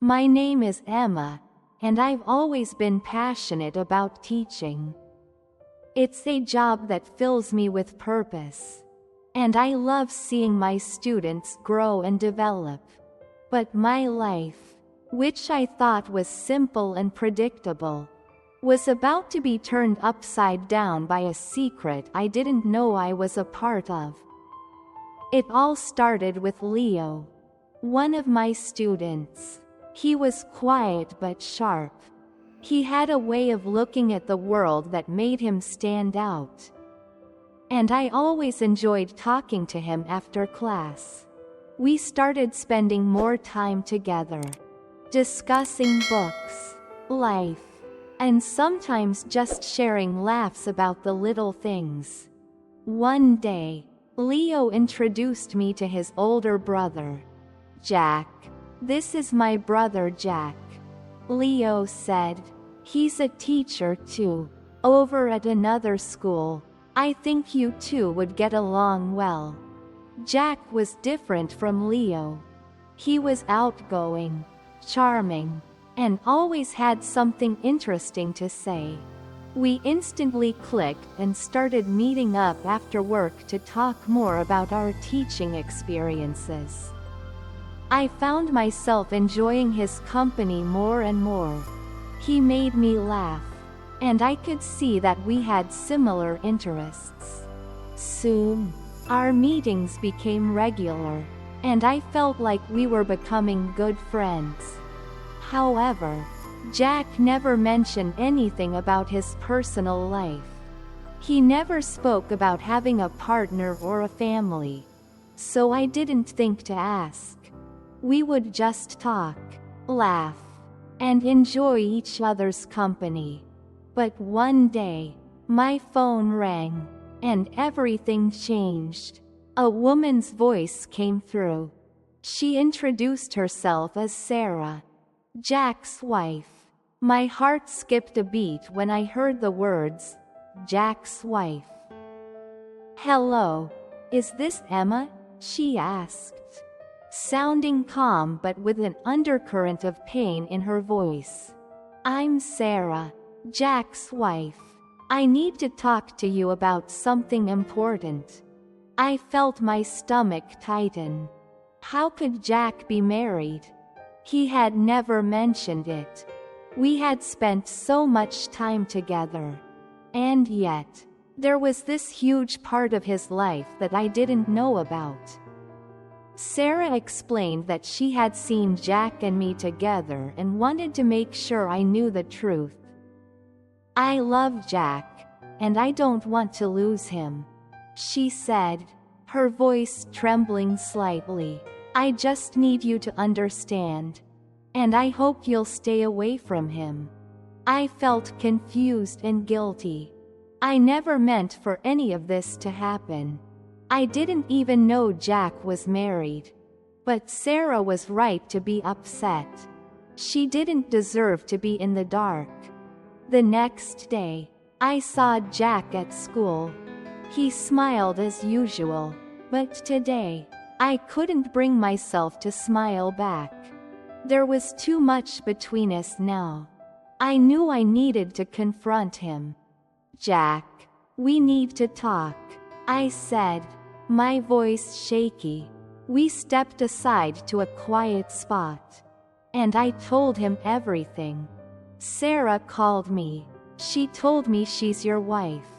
My name is Emma, and I've always been passionate about teaching. It's a job that fills me with purpose, and I love seeing my students grow and develop. But my life, which I thought was simple and predictable, was about to be turned upside down by a secret I didn't know I was a part of. It all started with Leo, one of my students. He was quiet but sharp. He had a way of looking at the world that made him stand out. And I always enjoyed talking to him after class. We started spending more time together, discussing books, life, and sometimes just sharing laughs about the little things. One day, Leo introduced me to his older brother, Jack. "This is my brother Jack," Leo said. "He's a teacher too, over at another school. I think you two would get along well." Jack was different from Leo. He was outgoing, charming, and always had something interesting to say. We instantly clicked and started meeting up after work to talk more about our teaching experiences. I found myself enjoying his company more and more. He made me laugh, and I could see that we had similar interests. Soon, our meetings became regular, and I felt like we were becoming good friends. However, Jack never mentioned anything about his personal life. He never spoke about having a partner or a family, so I didn't think to ask. We would just talk, laugh, and enjoy each other's company. But one day, my phone rang, and everything changed. A woman's voice came through. She introduced herself as Sarah, Jack's wife. My heart skipped a beat when I heard the words, Jack's wife. "Hello, is this Emma?" she asked, sounding calm but with an undercurrent of pain in her voice. "I'm Sarah, Jack's wife. I need to talk to you about something important." I felt my stomach tighten. How could Jack be married? He had never mentioned it. We had spent so much time together. And yet, there was this huge part of his life that I didn't know about. Sarah explained that she had seen Jack and me together and wanted to make sure I knew the truth. "I love Jack, and I don't want to lose him," she said, her voice trembling slightly. "I just need you to understand. And I hope you'll stay away from him." I felt confused and guilty. I never meant for any of this to happen. I didn't even know Jack was married. But Sarah was right to be upset. She didn't deserve to be in the dark. The next day, I saw Jack at school. He smiled as usual, but today, I couldn't bring myself to smile back. There was too much between us now. I knew I needed to confront him. "Jack, we need to talk," I said, my voice shaky. We stepped aside to a quiet spot, and I told him everything. "Sarah called me. She told me she's your wife."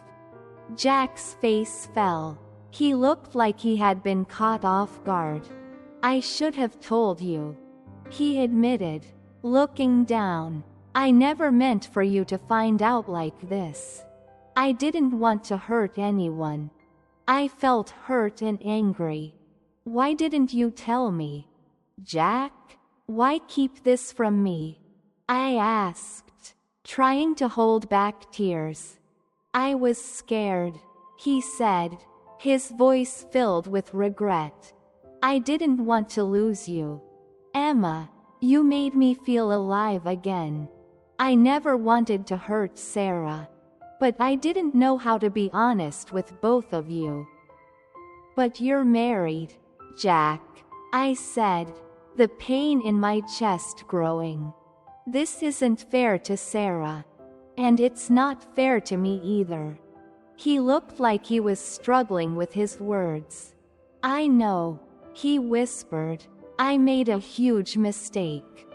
Jack's face fell. He looked like he had been caught off guard. "I should have told you," he admitted, looking down. "I never meant for you to find out like this. I didn't want to hurt anyone." I felt hurt and angry. "Why didn't you tell me? Jack? Why keep this from me?" I asked, trying to hold back tears. "I was scared," he said, his voice filled with regret. "I didn't want to lose you. Emma, you made me feel alive again. I never wanted to hurt Sarah. But I didn't know how to be honest with both of you." "But you're married, Jack," I said, the pain in my chest growing. This isn't fair to Sarah. And it's not fair to me either. He looked like he was struggling with his words. I know, he whispered. I made a huge mistake.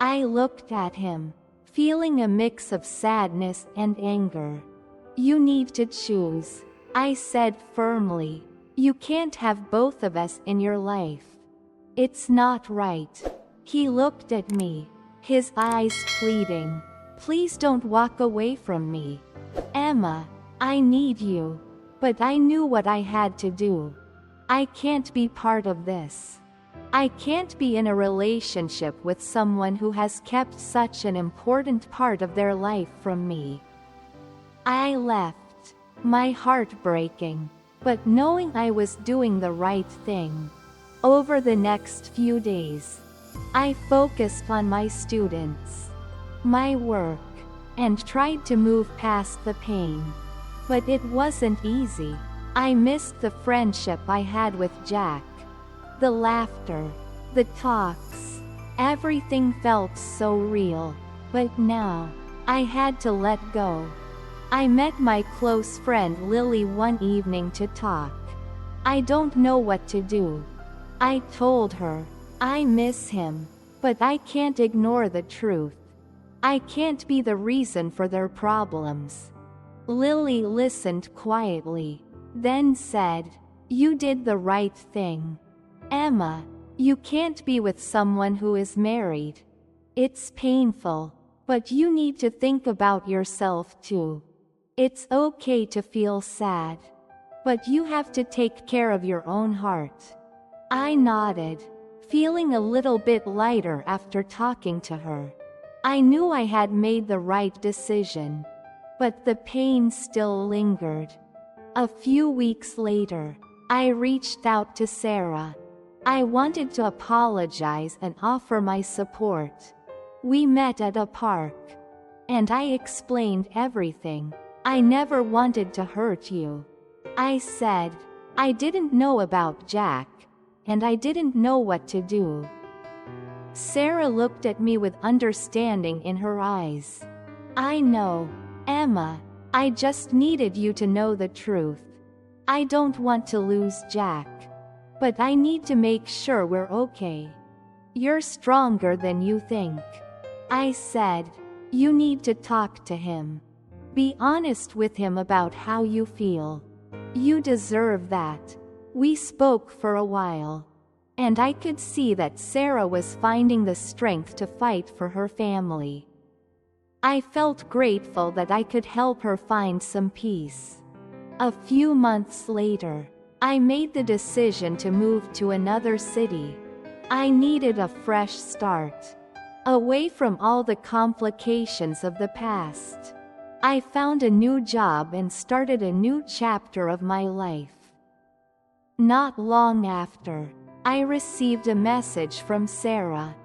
I looked at him, feeling a mix of sadness and anger. You need to choose, I said firmly. You can't have both of us in your life. It's not right. He looked at me, his eyes pleading. Please don't walk away from me. Emma, I need you. But I knew what I had to do. I can't be part of this. I can't be in a relationship with someone who has kept such an important part of their life from me. I left, my heart breaking, but knowing I was doing the right thing. Over the next few days, I focused on my students, my work, and tried to move past the pain. But it wasn't easy. I missed the friendship I had with Jack. The laughter, the talks, everything felt so real. But now, I had to let go. I met my close friend Lily one evening to talk. I don't know what to do. I told her, I miss him, but I can't ignore the truth. I can't be the reason for their problems. Lily listened quietly, then said, You did the right thing. Emma, you can't be with someone who is married. It's painful, but you need to think about yourself too. It's okay to feel sad, but you have to take care of your own heart. I nodded, feeling a little bit lighter after talking to her. I knew I had made the right decision, but the pain still lingered. A few weeks later, I reached out to Sarah. I wanted to apologize and offer my support. We met at a park, and I explained everything. I never wanted to hurt you. I said, I didn't know about Jack, and I didn't know what to do. Sarah looked at me with understanding in her eyes. I know, Emma, I just needed you to know the truth. I don't want to lose Jack, but I need to make sure we're okay. You're stronger than you think. I said, you need to talk to him. Be honest with him about how you feel. You deserve that. We spoke for a while, and I could see that Sarah was finding the strength to fight for her family. I felt grateful that I could help her find some peace. A few months later, I made the decision to move to another city. I needed a fresh start, away from all the complications of the past. I found a new job and started a new chapter of my life. Not long after, I received a message from Sarah.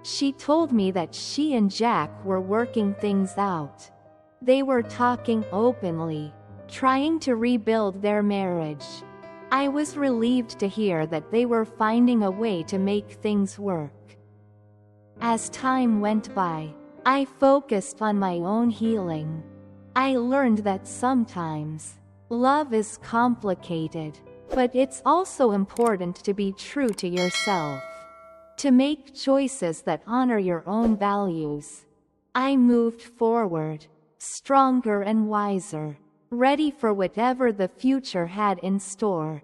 She told me that she and Jack were working things out. They were talking openly, trying to rebuild their marriage. I was relieved to hear that they were finding a way to make things work. As time went by, I focused on my own healing. I learned that sometimes, love is complicated, but it's also important to be true to yourself, to make choices that honor your own values. I moved forward, stronger and wiser, ready for whatever the future had in store.